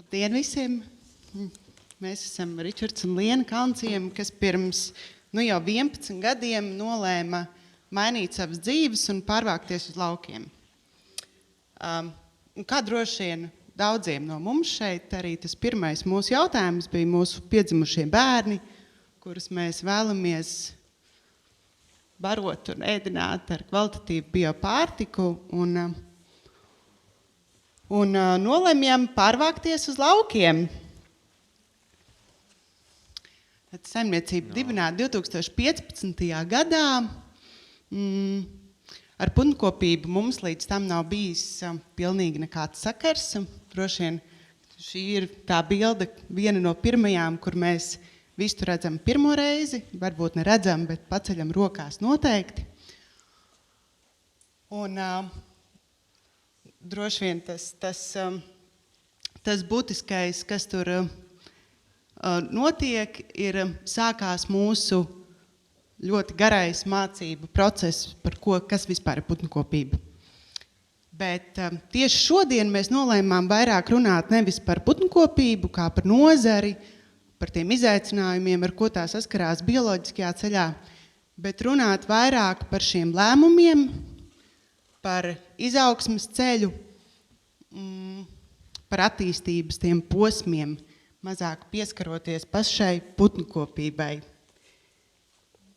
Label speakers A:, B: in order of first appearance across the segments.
A: Labdien visiem! Mēs esam Ričards un Liena Kalnciemi, kas pirms jau 11 gadiem nolēma mainīt savas dzīves un pārvākties uz laukiem. Kā droši vien daudziem no mums šeit, arī tas pirmais mūsu jautājums bija mūsu piedzimušie bērni, kurus mēs vēlamies barot un ēdināt ar kvalitatīvu biopārtiku un nolēmjam pārvākties uz laukiem. Saimniecība dibināta 2015. gadā. Ar putnkopību mums līdz tam nav bijis pilnīgi nekāds sakars. Droši vien šī ir tā bilde, viena no pirmajām, kur mēs visu redzam pirmo reizi. Varbūt neredzam, bet paceļam rokās noteikti. Un droši vien tas būtiskais, kas tur notiek, sākās mūsu ļoti garais mācību process, kas vispār ir putnkopība. Bet tieši šodien mēs nolēmām vairāk runāt nevis par putnkopību, kā par nozari, par tiem izaicinājumiem, ar ko tā saskarās bioloģiskajā ceļā, bet runāt vairāk par šiem lēmumiem, par izaugsmes ceļu, par attīstības tiem posmiem, mazāk pieskaroties pašai putnkopībai.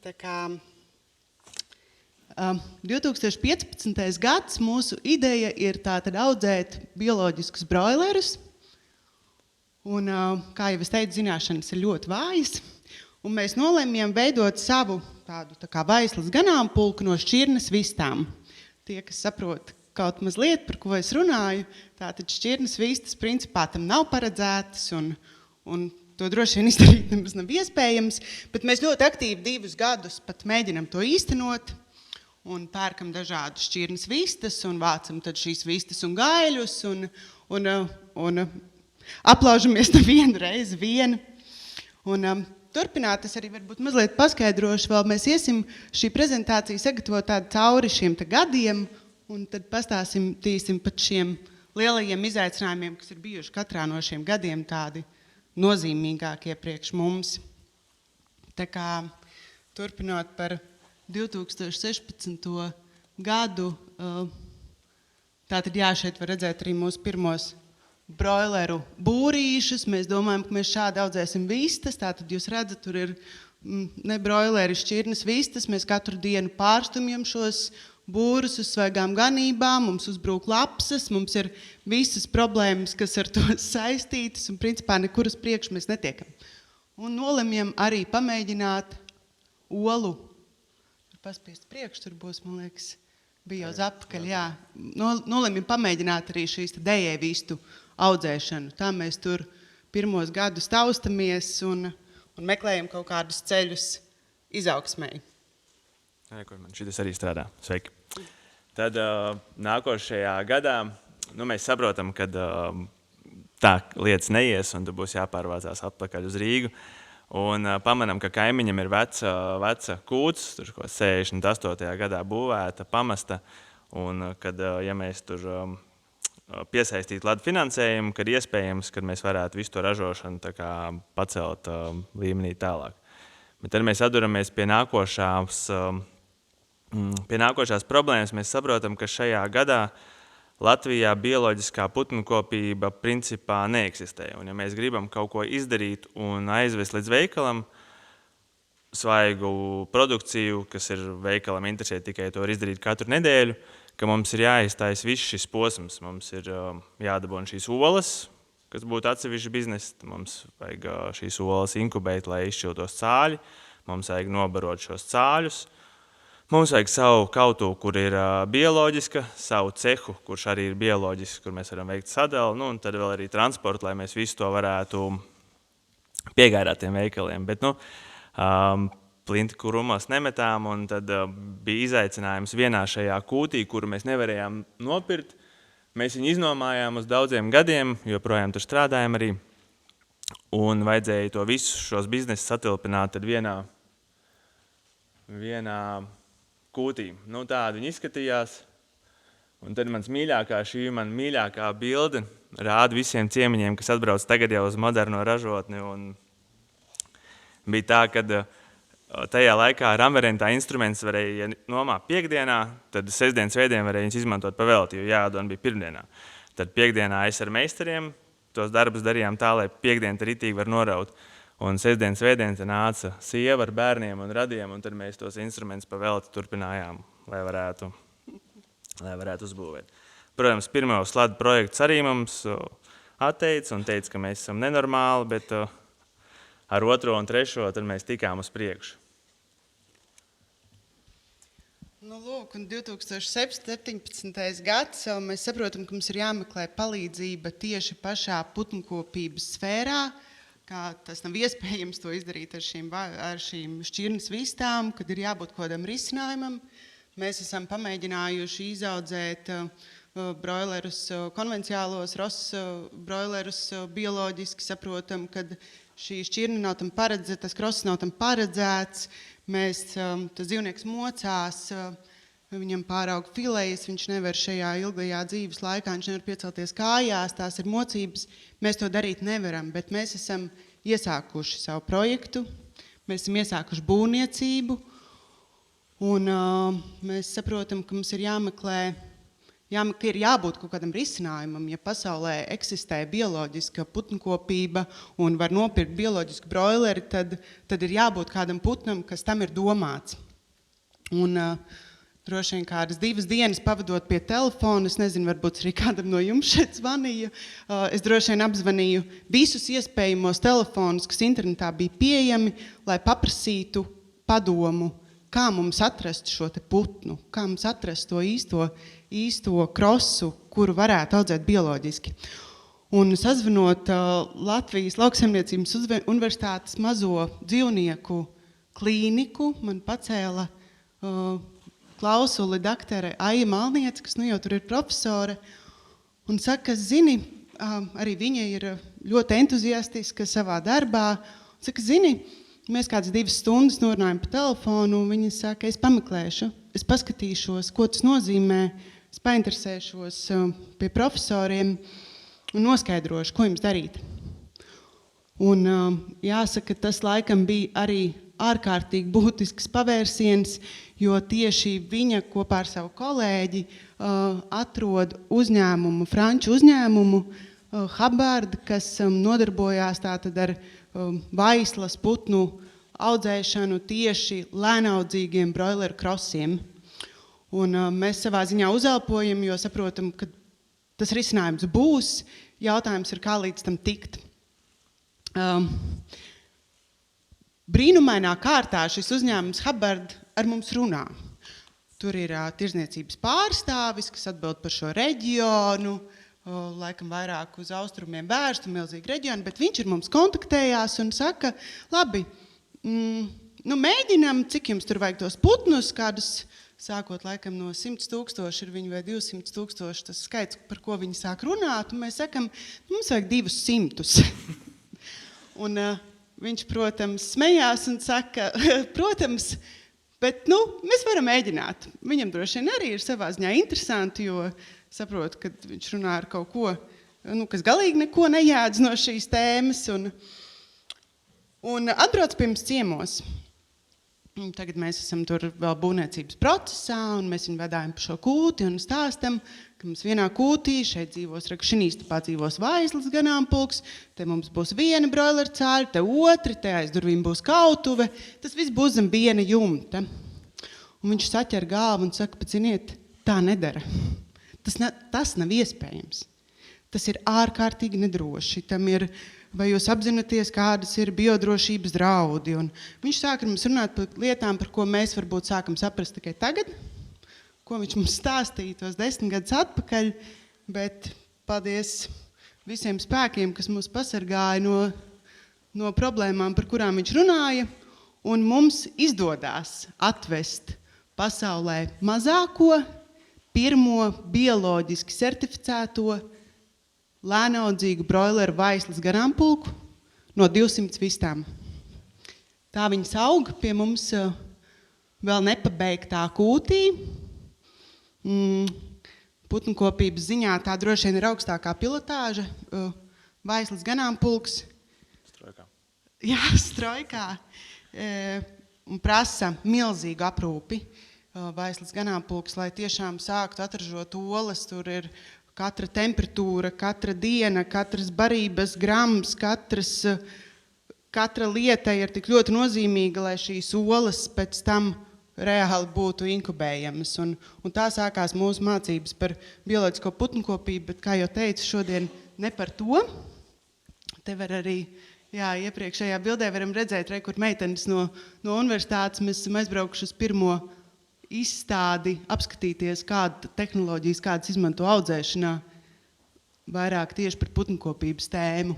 A: Tā kā 2015. gads mūsu ideja ir tātad audzēt bioloģiskus broilerus, un, kā jau es teicu, zināšanas ir ļoti vājas, un mēs nolēmjam veidot savu tādu tā kā vaislas ganāmpulku no šķirnes vistām. Tie, kas saprot kaut mazliet, par ko es runāju, tātad šķirnes vistas principā tam nav paredzētas, un to droši vien izdarīt nemaz nav iespējams, bet mēs ļoti aktīvi 2 gadus pat mēģinam to īstenot, un pērkam dažādus šķirnes vistas, un vācam tad šīs vistas un gaiļus, un aplaužamies nevienu reizi vienu. Un turpināt, es arī varbūt mazliet paskaidrošu, vēl mēs iesim šī prezentācija sagatavot tādu cauri šiem gadiem, un tad pastāstīsim pat šiem lielajiem izaicinājumiem, kas ir bijuši katrā no šiem gadiem tādi nozīmīgākie priekš mums. Tā kā turpinot par 2016. gadu, tātad šeit var redzēt arī mūsu pirmos broileru būrīšus. Mēs domājam, ka mēs šādi audzēsim vistas. Tātad jūs redzat, tur ir ne broileri šķirnes vistas. Mēs katru dienu pārstumjam šos būrus uz svaigām ganībām. Mums uzbrūk lapsas, mums ir visas problēmas, kas ar to saistītas, un principā nekur uz priekšu mēs netiekam. Un nolemjam arī pamēģināt olu. Paspiest priekš, tur būs, man liekas, bija uz apakaļ, jā. Nolemjam pamēģināt arī šīs dējēvistu audzēšanu. Tā mēs tur pirmos gadus taustamies un meklējam kaut kādus ceļus izaugsmēji.
B: Kur man šitas arī strādā. Sveiki. Tad nākošajā gadā mēs saprotam, ka tā lietas neies un tu būs jāpārvācās atpakaļ uz Rīgu. Un pamanam, ka kaimiņam ir veca kūts, tur 68. gadā būvēta, pamesta. Un kad, ja mēs tur piesaistītu ladu finansējumu, kad iespējams, kad mēs varētu visu to ražošanu tā kā pacelt līmenī tālāk. Bet tad mēs atduramies pie nākošās problēmas. Mēs saprotam, ka šajā gadā Latvijā bioloģiskā putnkopība principā neeksistē. Un ja mēs gribam kaut ko izdarīt un aizvest līdz veikalam, svaigu produkciju, kas ir veikalam interesē tikai to izdarīt katru nedēļu, ka mums ir jāiztais viss šis posms. Mums ir jādabona šīs olas, kas būtu atsevišķi biznesa. Mums vajag šīs olas inkubēt, lai izšķiltos cāļi. Mums vajag nobarot šos cāļus. Mums vajag savu kautu, kur ir bioloģiska, savu cehu, kurš arī ir bioloģisks, kur mēs varam veikt sadalu, un tad vēl arī transportu, lai mēs visu to varētu piegādāt tiem veikaliem. Bet, plinti kurumos nemetām, un tad bija izaicinājums vienā šajā kūtī, kuru mēs nevarējām nopirkt. Mēs viņu iznomājām uz daudziem gadiem, joprojām tur strādājam arī, un vajadzēja to visu šos biznesus satilpināt tad vienā kūtī. Tāda viņa izskatījās, un tad šī man mīļākā bilde rādu visiem ciemiņiem, kas atbrauc tagad jau uz moderno ražotni. Un bija tā, ka tajā laikā Ramerentā instruments varēja nomā piekdienā, tad sestdien, svētdien varēja viņus izmantot pa velti, jo jāatdod bija pirmdienā. Tad piekdienā es ar meistariem tos darbus darījām tā, lai piekdien te ritīgi var noraut. Un sestdien, svētdien te nāca sieva ar bērniem un radiem, un tad mēs tos instrumentus pa velti turpinājām, lai varētu uzbūvēt. Protams, pirmo sladu projekts arī mums atteica un teica, ka mēs esam nenormāli, bet ar otro un trešo tad mēs tikām uz priekšu.
A: Nu, lūk, un 2017. gads, mēs saprotam, ka mums ir jāmeklē palīdzība tieši pašā putnkopības sfērā, kā tas nav iespējams to izdarīt ar šīm šķirnes vistām, kad ir jābūt kaut kādam risinājumam. Mēs esam pamēģinājuši izaudzēt broilerus konvenciālos, broilerus bioloģiski, saprotam, kad šī šķirne nav tam paredzēta, tas kross nav tam paredzēts. Tas dzīvnieks mocās, viņam pāraug filejas, viņš nevar šajā ilgajā dzīves laikā, viņš nevar piecelties kājās, tās ir mocības. Mēs to darīt nevaram, bet mēs esam iesākuši savu projektu, mēs esam iesākuši būvniecību, un mēs saprotam, ka mums ir ka ir jābūt kaut kādam risinājumam, ja pasaulē eksistē bioloģiska putnkopība un var nopirkt bioloģisku broileri, tad ir jābūt kādam putnam, kas tam ir domāts. Un droši vien kādas 2 dienas pavadot pie telefona, es nezinu, varbūt arī kādam no jums šeit zvanīja, es droši vien apzvanīju visus iespējamos telefonus, kas internetā bija pieejami, lai paprasītu padomu, kā mums atrast šo te putnu, kā mums atrast to īsto krosu, kuru varētu audzēt bioloģiski. Un sazvanot Latvijas Lauksaimniecības universitātes mazo dzīvnieku klīniku, man pacēla klausuli daktare Aija Malniece, kas nu jau tur ir profesore, un saka, zini, arī viņa ir ļoti entuziastiska savā darbā, un saka, zini, mēs kādas 2 stundas norunājam pa telefonu, un viņa saka, es pameklēšu, es paskatīšos, ko tas nozīmē, es painteresēšos pie profesoriem un noskaidrošu, ko jums darīt. Un jāsaka, tas laikam bija arī ārkārtīgi būtisks pavērsiens, jo tieši viņa kopā ar savu kolēģi atrod uzņēmumu, franču uzņēmumu, Hubbard, kas nodarbojās tātad ar vaislas putnu audzēšanu tieši lēnaudzīgiem broileru krosiem. Un mēs savā ziņā uzelpojam, jo saprotam, ka tas risinājums būs, jautājums ir, kā līdz tam tikt. Brīnumainā kārtā šis uzņēmums Hubbard ar mums runā. Tur ir tirdzniecības pārstāvis, kas atbild par šo reģionu, laikam vairāk uz austrumiem vērstu, milzīgi reģionu, bet viņš ir mums kontaktējās un saka, labi, mēģinam, cik jums tur vajag tos putnus, kādus, sākot laikam no 100,000 ir viņi vai 200,000, tas skaits, par ko viņi sāk runāt, un mēs sakam, mums vajag 200. Un viņš, protams, smējās un saka, protams, bet, mēs varam mēģināt. Viņam droši vien arī ir savā ziņā interesanti, jo saprotu, ka viņš runā ar kaut ko, kas galīgi neko nejēdz no šīs tēmas. Un atbrauc pie mums ciemos. Tagad mēs esam tur vēl būvniecības procesā, un mēs viņu vedājam pa šo kūti un stāstam, ka mums vienā kūtī šeit dzīvos šinīstapā dzīvos vaislas ganāmpulks, te mums būs viena broileru cāļa, te otri, te aiz durvīm būs kautuve, tas viss būs zem viena jumta. Un viņš saķer galvu un saka, bet ziniet, tā nedara. Tas nav iespējams. Tas ir ārkārtīgi nedroši. Tam ir, vai jūs apzināties, kādas ir biodrošības draudi. Un viņš sāk ar mums runāt par lietām, par ko mēs varbūt sākam saprast tikai tagad, ko viņš mums stāstīja tos 10 gadus atpakaļ, bet paldies visiem spēkiem, kas mūs pasargāja no problēmām, par kurām viņš runāja, un mums izdodās atvest pasaulē mazāko, pirmo bioloģiski certificēto lēnaudzīgu broileru vaislas ganāmpulku no 200 vistām. Tā viņas aug pie mums vēl nepabeigtā kūtī. putnkopības ziņā tā droši vien ir augstākā pilotāža, vaislas ganāmpulks.
B: Strojkā.
A: Jā, strojkā. Un prasa milzīgu aprūpi vaislas ganāmpulks, lai tiešām sāktu atražot olas. Tur ir katra temperatūra, katra diena, katras barības grams, katra lieta ir tik ļoti nozīmīga, lai šīs olas pēc tam reāli būtu inkubējamas. Un tā sākās mūsu mācības par bioloģisko putnkopību, bet, kā jau teicu, šodien ne par to. Te var arī, iepriekšējā bildē varam redzēt, kur meitenes no universitātes mēs esam aizbraukuši uz pirmo izstādi, apskatīties, kāda tehnoloģijas, kādas izmanto audzēšanā, vairāk tieši par putnkopības tēmu.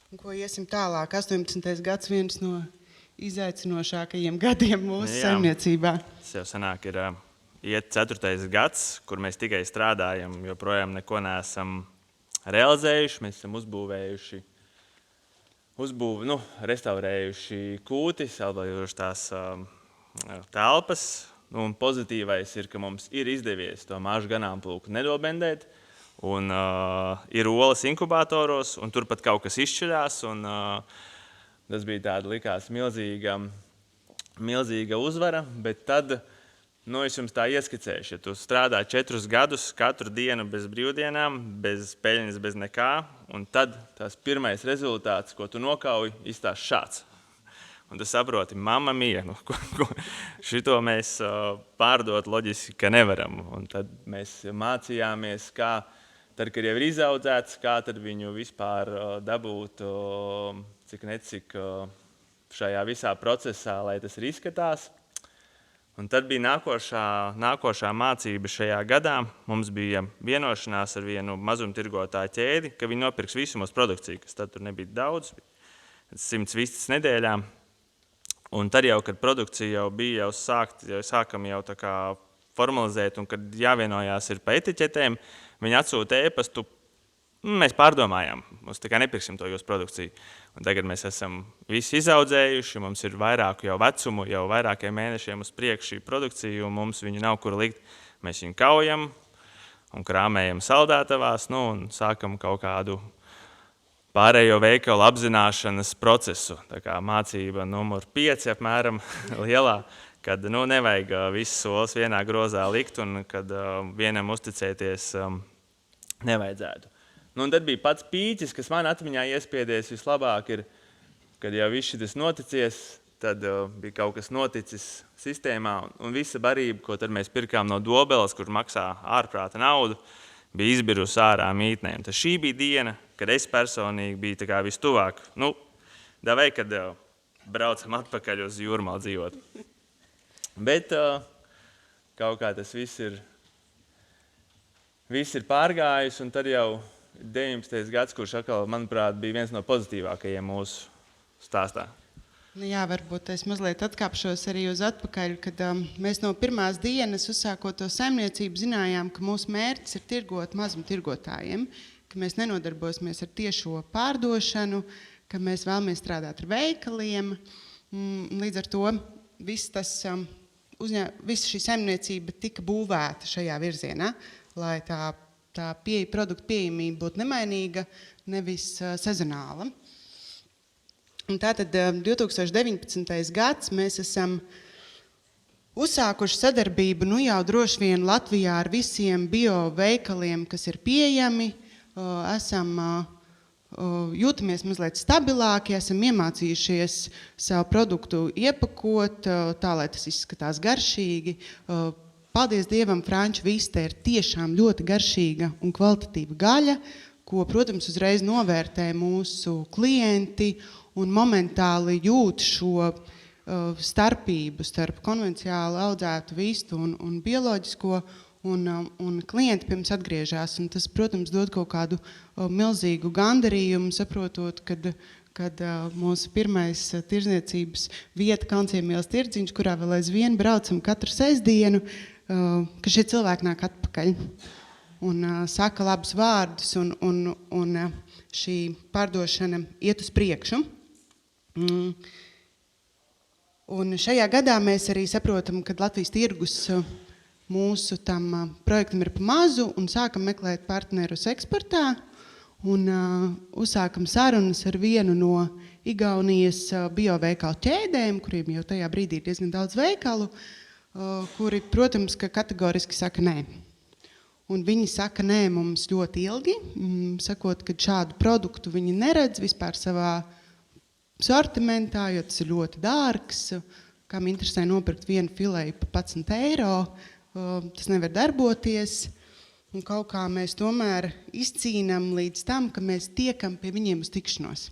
A: Un ko iesim tālāk? 18. gads viens no izaicinošākajiem gadiem mūsu saimniecībā.
B: Tas jau sanāk ir iet 4. gads, kur mēs tikai strādājam, joprojām neko neesam realizējuši. Mēs esam restaurējuši kūti, salvājuši tās telpas. Un pozitīvais ir, ka mums ir izdevies to mažu ganāmpulku nedobendēt. Un ir olas inkubatoros, un tur pat kaut kas izšķirās. Tas bija tāda likās milzīga uzvara, bet tad, es jums tā ieskicēšu, ja tu strādā 4 gadus, katru dienu bez brīvdienām, bez peļņas, bez nekā, un tad tās pirmais rezultāts, ko tu nokauji, izstās šāds. Un tu saproti, mamma mia, šito mēs pārdot loģiski, ka nevaram. Un tad mēs mācījāmies, kā, tad, kad jau ir izaudzēts, kā tad viņu vispār dabūt, cik necik šajā visā procesā, lai tas arī izskatās. Un tad bija nākošā mācība šajā gadā. Mums bija vienošanās ar vienu mazumtirgotāju ķēdi, ka viņi nopirks visu mūsu produkciju, kas tad tur nebija daudz, 100 vistas nedēļā. Un tad jau, kad produkcija jau bija sākam jau tā kā formalizēt, un kad jāvienojās ir pa etiķetēm, viņi atsūta e-pastu. Mēs pārdomājām, mums tā kā nepirksim to jūsu produkciju. Un tagad mēs esam visi izaudzējuši, mums ir vairāku jau vecumu, jau vairākiem mēnešiem uz priekšu šī produkcija, un mums viņu nav kur likt. Mēs viņu kaujam un krāmējam saldētavās, un sākam kaut kādu pārējo veikalu apzināšanas procesu. Tā kā mācība numur 5 apmēram lielā, kad nevajag visas solas vienā grozā likt, un kad vienam uzticēties nevajadzētu. Un tad bija pats pīķis, kas man atmiņā iespiedies vislabāk, ir, kad jau viss šis noticies, tad bija kaut kas noticis sistēmā, un visa barība, ko tad mēs pirkām no Dobeles, kur maksā ārprāta naudu, bija izbirusi ārā mītnēm. Tad šī bija diena, kad es personīgi biju tā kā vistuvāk. Davai, kad braucam atpakaļ uz Jūrmalu dzīvot. Bet kaut kā tas viss ir pārgājis, un tad jau 19. gads, kurš atkal, manuprāt, bija viens no pozitīvākajiem mūsu stāstā.
A: Varbūt es mazliet atkāpšos arī uz atpakaļ, kad mēs no pirmās dienas uzsākot to saimniecību zinājām, ka mūsu mērķis ir tirgot mazumtirgotājiem, ka mēs nenodarbosimies ar tiešo pārdošanu, ka mēs vēlamies strādāt ar veikaliem. Līdz ar to visa šī saimniecība tika būvēta šajā virzienā, lai tā produktu pieejamība būtu nemainīga, nevis sezonāla. Un tātad 2019. gads mēs esam uzsākuši sadarbību jau droši vien Latvijā ar visiem bioveikaliem, kas ir pieejami. Jūtamies mazliet stabilāki, esam iemācījušies savu produktu iepakot, tā, lai tas izskatās garšīgi. Paldies Dievam, franču viste ir tiešām ļoti garšīga un kvalitatīva gaļa, ko, protams, uzreiz novērtē mūsu klienti un momentāli jūt šo starpību starp konvencionāli audzētu vistu un bioloģisko, un klienti pirms atgriežās. Un tas, protams, dod kaut kādu milzīgu gandarījumu, saprotot, kad mūsu pirmais tirdzniecības vieta Kalnciemielas tirdziņš, kurā vēl aizvien braucam katru sestdienu, ka šie cilvēki nāk atpakaļ un saka labus vārdus, un šī pārdošana iet uz priekšu. Un šajā gadā mēs arī saprotam, ka Latvijas tirgus mūsu tam projektam ir pa mazu un sākam meklēt partnerus eksportā. Un uzsākam sarunas ar vienu no Igaunijas bioveikalu ķēdēm, kuriem jau tajā brīdī ir diezgan daudz veikalu, kuri, protams, ka kategoriski saka nē. Un viņi saka nē mums ļoti ilgi, sakot, ka šādu produktu viņi neredz vispār savā sortimentā, jo tas ir ļoti dārgs, kam interesē nopirkt vienu fileju pa 11 eiro, tas nevar darboties. Un kaut kā mēs tomēr izcīnām līdz tam, ka mēs tiekam pie viņiem uz tikšanos.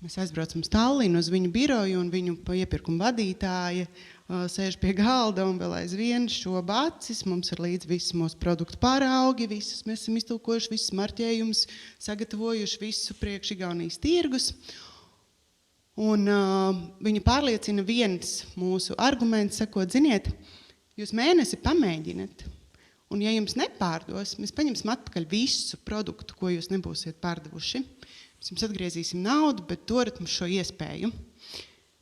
A: Mēs aizbraucam uz Tallinu, uz viņu biroju, un viņu iepirkuma vadītāja sēž pie galda un vēl aizvien šoba acis. Mums ir līdz visi mūsu produktu pāraugi, visus mēs esam iztulkojuši, visus marķējumus, sagatavojuši visu priekš Igaunijas tirgus. Un viņa pārliecina viens mūsu arguments, sakot, ziniet, jūs mēnesi pamēģināt. Un ja jums nepārdos, mēs paņemsim atpakaļ visu produktu, ko jūs nebūsiet pārdevuši. Mēs jums atgriezīsim naudu, bet dodat mums šo iespēju.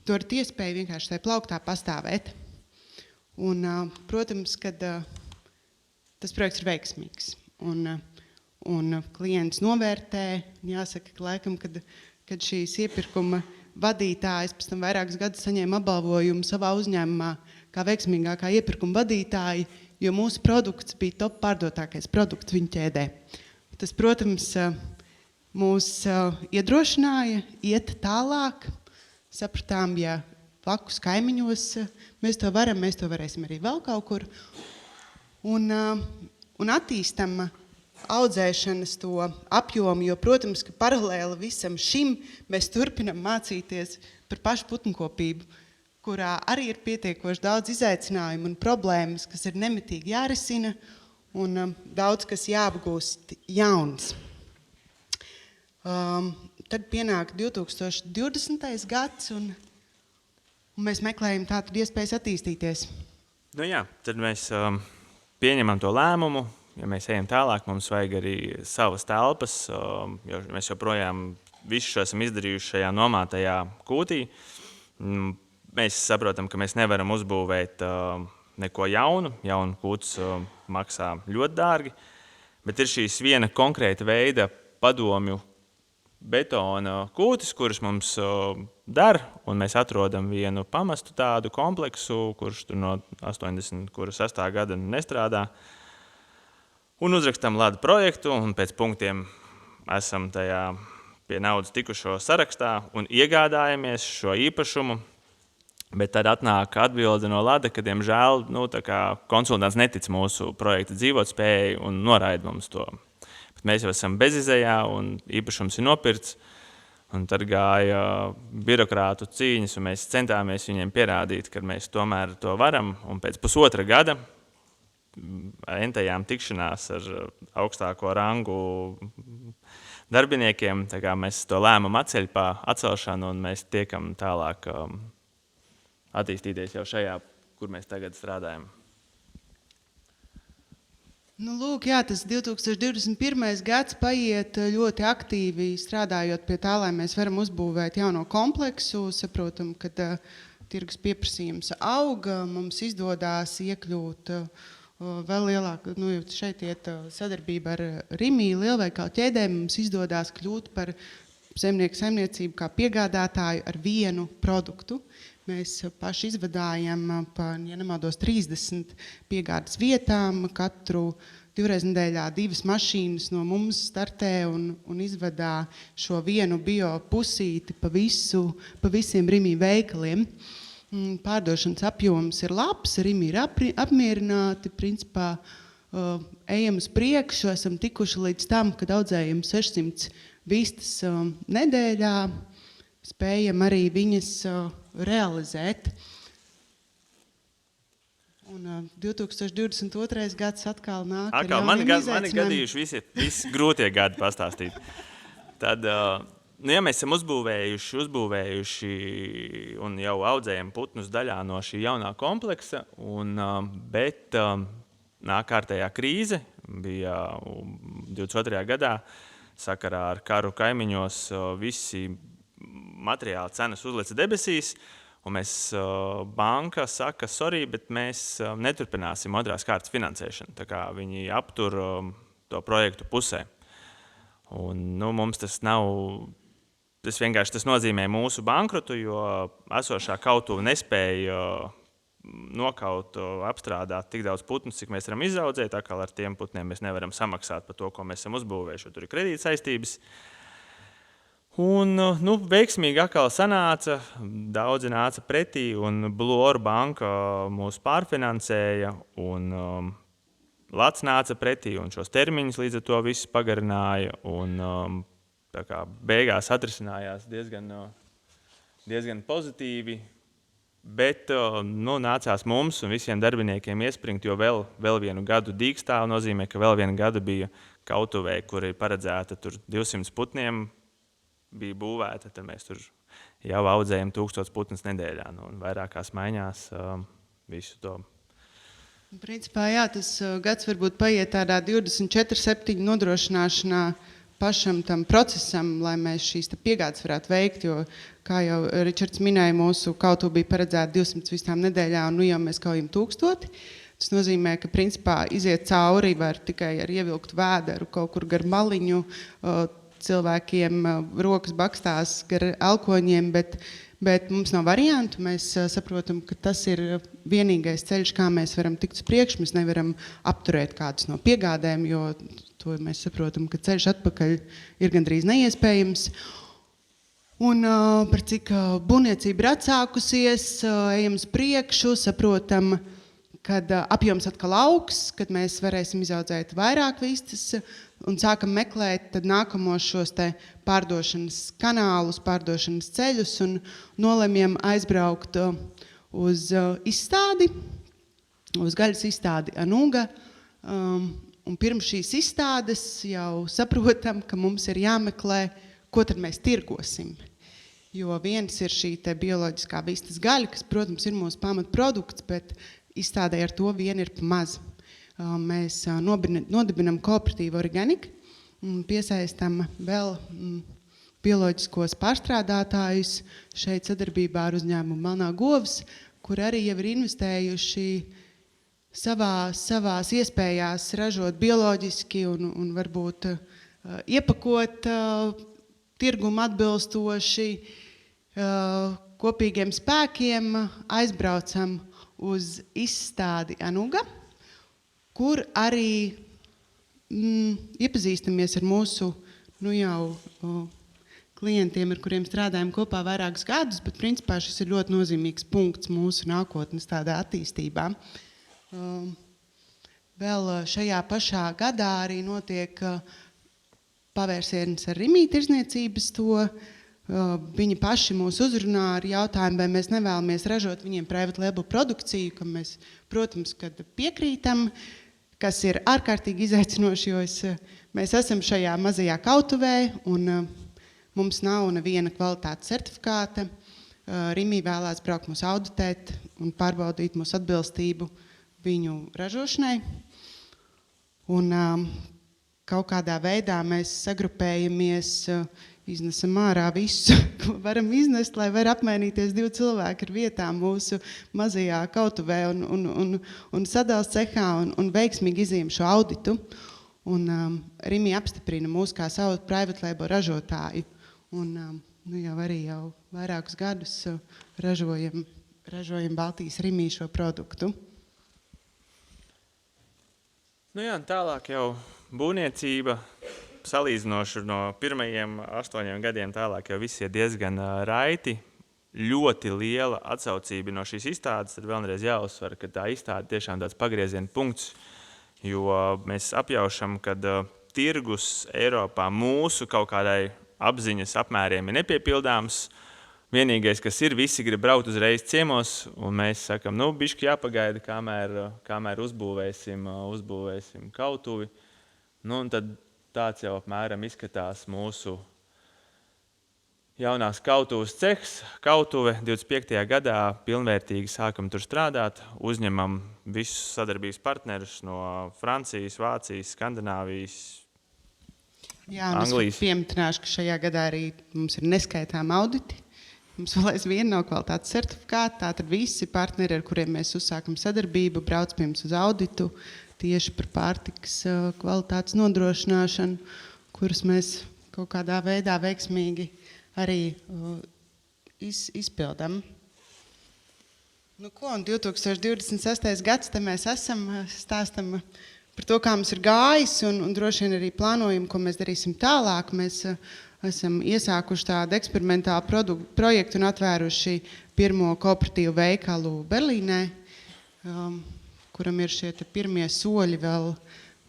A: Dodat iespēju vienkārši tajā plauktā pastāvēt. Un, protams, kad tas projekts ir veiksmīgs. Un klients novērtē, jāsaka, ka laikam, kad šīs iepirkuma vadītājas pēc tam vairākus gadus saņēma apbalvojumu savā uzņēmumā kā veiksmīgākā iepirkuma vadītāja, jo mūsu produkts bija top pārdotākais produkts viņu ķēdē. Tas, protams, mūs iedrošināja iet tālāk. Sapratām, ja blakus kaimiņos mēs to varam, mēs to varēsim arī vēl kaut kur. Un attīstam audzēšanas to apjomu, jo, protams, ka paralēli visam šim mēs turpinam mācīties par pašu putnkopību, kurā arī ir pietiekoši daudz izaicinājumu un problēmas, kas ir nemitīgi jārisina un daudz, kas jāapgūst jauns. Tad pienāk 2020. gads un mēs meklējam tātad iespējas attīstīties.
B: Nu jā, tad mēs pieņemam to lēmumu. Ja mēs ejam tālāk, mums vajag arī savas telpas, jo mēs joprojām visu šo esam izdarījuši šajā nomātajā kūtī. Mēs saprotam, ka mēs nevaram uzbūvēt neko jaunu. Jaunu kūts maksā ļoti dārgi, bet ir šīs viena konkrēta veida padomju betona kūtis, kuras mums der, un mēs atrodam vienu pamestu tādu kompleksu, kurš tur no 86. gada nestrādā. Un uzrakstam lada projektu, un pēc punktiem esam tajā pie naudas tikušo sarakstā un iegādājamies šo īpašumu. Bet tad atnāk atbilde no lada, ka, diemžēl, konsultants netic mūsu projekta dzīvotspējai un noraida mums to. Bet mēs jau esam bezizejā un īpašums ir nopirts. Un tad gāja birokrātu cīņas, un mēs centāmies viņiem pierādīt, ka mēs tomēr to varam. Un pēc 1,5 gada entajām tikšanās ar augstāko rangu darbiniekiem, tā kā mēs to lēmumu atcelšanu, un mēs tiekam tālāk attīstīties jau šajā, kur mēs tagad strādājam.
A: Nu, lūk, jā, tas 2021. gads paiet ļoti aktīvi strādājot pie tā, lai mēs varam uzbūvēt jauno kompleksu. Saprotam, ka tirgus pieprasījums auga, mums izdodās iekļūt vēl lielāk, šeit iet sadarbība ar Rimi lielveikalu ķēdēm, mums izdodās kļūt par zemnieku saimniecību kā piegādātāju ar vienu produktu. Mēs paši izvadājam pa, ja nemaldos, 30 piegādes vietām, katru 2 reizes nedēļā 2 mašīnas no mums startē un izvadā šo vienu bio pusīti pa visiem Rimi veikaliem. Pārdošanas apjoms ir labs, Rimi ir apmierināti, principā ejam uz priekšu, esam tikuši līdz tam, kad audzējam 600 vistas nedēļā, spējam arī viņas realizēt. Un 2022. gads atkal nāk ar jauniem izaicinājumiem.
B: Mani gadījuši visi grūtie gadi pastāstīt. Tad, ja mēs esam uzbūvējuši un jau audzējam putnus daļā no šī jaunā kompleksa, bet nāk kārtējā krīze, bija 22. gadā, sakarā ar karu kaimiņos visi materiāli cenas uzlica debesīs, Un mēs banka saka, sorry, bet mēs neturpināsim otrās kārtas finansēšanu. Tā kā viņi aptur to projektu pusē. Un, mums tas nav. Tas vienkārši nozīmē mūsu bankrotu, jo esošā kautuve nespēja nokaut, apstrādāt tik daudz putnus, cik mēs varam izaudzēt. Tā kā ar tiem putniem mēs nevaram samaksāt par to, ko mēs esam uzbūvējuši, jo tur ir kredītsaistības. Un veiksmīgi atkal sanāca, daudzi nāca pretī, un Blue Ore banka mūs pārfinansēja, un Lats nāca pretī, un šos termiņus līdz ar to visus pagarināja. Un, tā kā beigās atrisinājās diezgan pozitīvi, bet nācās mums un visiem darbiniekiem iespringt, jo vēl vienu gadu dīkstāvu nozīmē, ka vēl vienu gadu bija kautuvē, kur ir paredzēta tur 200 putniem, bija būvēta, tad mēs tur jau audzējam 1000 putnus nedēļā, un vairākās maiņās visu to.
A: Principā, jā, tas gads varbūt paiet tādā 24/7 nodrošināšanā pašam tam procesam, lai mēs šīs piegādes varētu veikt, jo, kā jau Ričards minēja, mūsu kautuve bija paredzēta 200 visām nedēļā, un jau mēs kaujam 1000. Tas nozīmē, ka principā iziet cauri var tikai ar ievilktu vēderu kaut kur gar maliņu, cilvēkiem rokas bakstās gar elkoņiem, bet mums nav variantu. Mēs saprotam, ka tas ir vienīgais ceļš, kā mēs varam tikt uz priekšu. Mēs nevaram apturēt kādus no piegādēm, jo to mēs saprotam, ka ceļš atpakaļ ir gandrīz neiespējams. Un par cik būvniecība ir atsākusies, ejam uz priekšu, saprotam, kad apjoms atkal augs, kad mēs varēsim izaudzēt vairāk vistas un sākam meklēt tad nākamos šos te pārdošanas kanālus, pārdošanas ceļus un nolemjam aizbraukt uz izstādi, uz gaļas izstādi Anuga. Un pirms šīs izstādes jau saprotam, ka mums ir jāmeklē, ko tad mēs tirgosim. Jo viens ir šī te bioloģiskā vistas gaļa, kas, protams, ir mūsu pamatprodukts, bet izstādē ar to vien ir maz. Mēs nodibinam kooperatīvu Organic un piesaistam vēl bioloģiskos pārstrādātājus šeit sadarbībā ar uzņēmumu Melnā Govs, kur arī jau ir investējuši savās iespējās ražot bioloģiski un varbūt iepakot tirgumu atbilstoši kopīgiem spēkiem, aizbraucam uz izstādi Anuga, kur arī iepazīstamies ar mūsu klientiem, ar kuriem strādājam kopā vairākus gadus, bet principā šis ir ļoti nozīmīgs punkts mūsu nākotnes tādā attīstībā. Vēl šajā pašā gadā arī notiek pavērsiens ar Rimi tirzniecības to. Viņi paši mūs uzrunā ar jautājumu, vai mēs nevēlamies ražot viņiem private label produkciju, kam mēs, protams, kad piekrītam, kas ir ārkārtīgi izaicinoši, jo mēs esam šajā mazajā kautuvē un mums nav neviena kvalitātes certifikāta. Rimi vēlās braukt mūs auditēt un pārbaudīt mūsu atbilstību viņu ražošanai. Un kaut kādā veidā mēs sagrupējamies, iznesam ārā visu, ko varam iznest, lai var apmainīties 2 cilvēki ar vietām mūsu mazajā kautuvē un sadals cehā un veiksmīgi izījam šo auditu. Un Rimi apstiprina mūs kā savu private label ražotāju. Un jau arī jau vairākus gadus ražojam Baltijas Rimi šo produktu.
B: Tālāk jau būvniecība. Salīdzinoši no pirmajiem 8 gadiem tālāk jau viss ir diezgan raiti. Ļoti liela atsaucība no šīs izstādes. Tad vēlreiz jāuzsver, ka tā izstāde tiešām tāds pagrieziena punkts, jo mēs apjaušam, ka tirgus Eiropā mūsu kaut kādai apziņas apmēriem ir nepiepildāms. Vienīgais, kas ir, visi grib braukt uzreiz ciemos, un mēs sakam, bišķi jāpagaida, kamēr uzbūvēsim kautuvi. Un tad tāds jau apmēram izskatās mūsu jaunās kautuves cehs. Kautuve 25. gadā pilnvērtīgi sākam tur strādāt, uzņemam visus sadarbības partnerus no Francijas, Vācijas, Skandināvijas,
A: Anglijas. Jā, un es piemetināšu, ka šajā gadā arī mums ir neskaitām auditi. Mums vēl aizvien nav kvalitātes certifikāti, tātad visi partneri, ar kuriem mēs uzsākam sadarbību, brauc pie mums uz auditu tieši par pārtikas kvalitātes nodrošināšanu, kurus mēs kaut kādā veidā veiksmīgi arī izpildam. Nu ko, un 2026. gads, te mēs esam, stāstam par to, kā mums ir gājis, un droši vien arī plānojam, ko mēs darīsim tālāk. Mēs esam iesākuši tādu eksperimentālu projektu un atvēruši pirmo kooperatīvu veikalu Berlīnē, kuram ir šie pirmie soļi,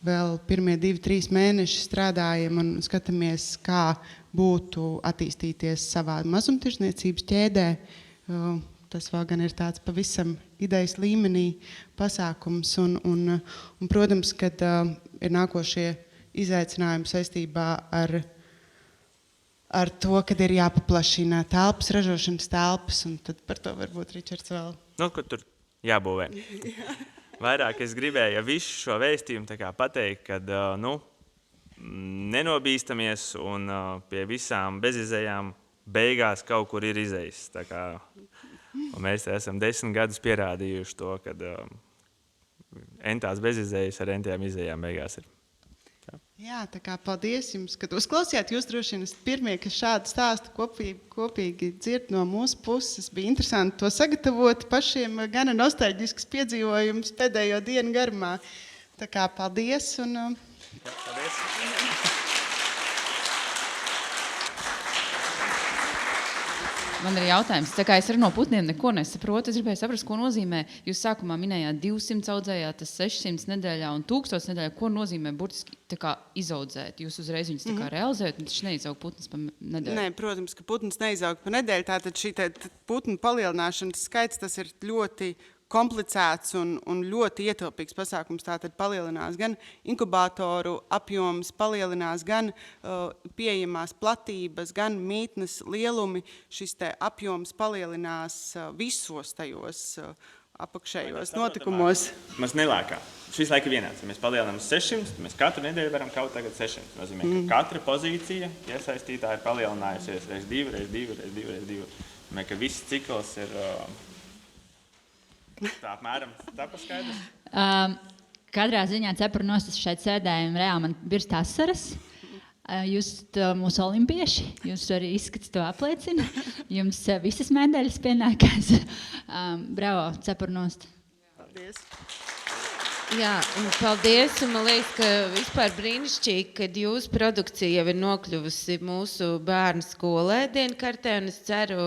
A: vēl pirmie 2-3 mēneši strādājam un skatāmies, kā būtu attīstīties savā mazumtirdzniecības ķēdē. Tas vēl gan ir tāds pavisam idejas līmenī pasākums un protams, kad ir nākošie izaicinājumi saistībā ar to, kad ir jāpaplašina telpas, ražošanas telpas, un tad par to varbūt Ričards vēl.
B: Nu, kur tur jābūvē. Vairāk es gribēju visu šo vēstījumu tā kā pateikt, kad nenobīstamies un pie visām bezizējām beigās kaut kur ir izējis. Tā kā, un mēs esam 10 gadus pierādījuši to, kad entās bezizējas ar entiem izējām beigās ir.
A: Jā, tā kā paldies jums, kad uzklausījāt. Jūs droši vien esat pirmie, kas šādu stāstu kopīgi dzird no mūsu puses. Bija interesanti to sagatavot pašiem, gana nostalģisks piedzīvojums pēdējo dienu garumā. Tā kā paldies. Un...
B: Jā, paldies.
C: Man ir jautājums, tā kā es arī no putniem neko nesaprotu, es gribēju saprast, ko nozīmē, jūs sākumā minējāt 200 audzējāt, tas 600 nedēļā un 1000 nedēļā, ko nozīmē burtiski tā kā izaudzēt? Jūs uzreiz viņus tā kā realizējat, un taču neizaug putns pa nedēļu?
A: Nē, protams, ka putns neizaug pa nedēļu, tātad šī putnu palielināšanas skaits, tas ir ļoti komplicēts un ļoti ietilpīgs pasākums. Tātad palielinās gan inkubātoru apjoms, palielinās gan pieejamās platības, gan mītnes lielumi. Šis te apjoms palielinās visos tajos apakšējos notikumos.
B: Mēs nelēkā. Šis laika vienāds. Ja mēs palielinām 600, mēs katru nedēļu varam kaut tagad 600. Tas nozīmē, ka katra pozīcija iesaistītā ir palielinājusies reiz 2, reiz 2, reiz 2, reiz 2. Mēs, ka viss cikls ir... Tā apmēram, tā paskaidrs?
D: Katrā ziņā cepuru nostas šeit sēdējumi reāli man birst asaras. Jūs mūsu olimpieši, jūs arī izskats to apliecina. Jums visas medaļas pienākās. Bravo, cepuru nost.
A: Paldies.
E: Jā, un paldies, un man liekas, ka vispār brīnišķīgi, kad jūsu produkcija jau ir nokļuvusi mūsu bērnu skolē dienkartē, un es ceru,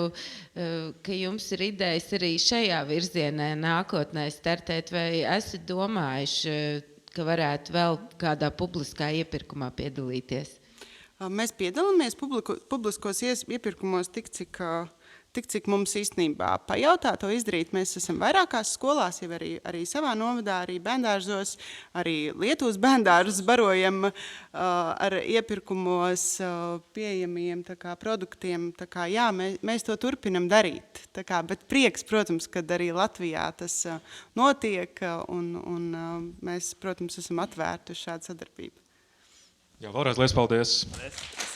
E: ka jums ir idejas arī šajā virzienē nākotnē startēt, vai esat domājuši, ka varētu vēl kādā publiskā iepirkumā piedalīties?
A: Mēs piedalāmies publiskos iepirkumos tik, cik mums īstenībā pajautā to izdarīt. Mēs esam vairākās skolās, jau arī savā novadā, arī bērndārzos, arī Lietuvas bērndārzus barojam ar iepirkumos pieejamiem produktiem. Tā kā, jā, mēs to turpinam darīt. Tā kā, bet prieks, protams, kad arī Latvijā tas notiek, un mēs, protams, esam atvērti uz šādu sadarbību.
F: Jā, vēlreiz liels paldies!
B: Paldies.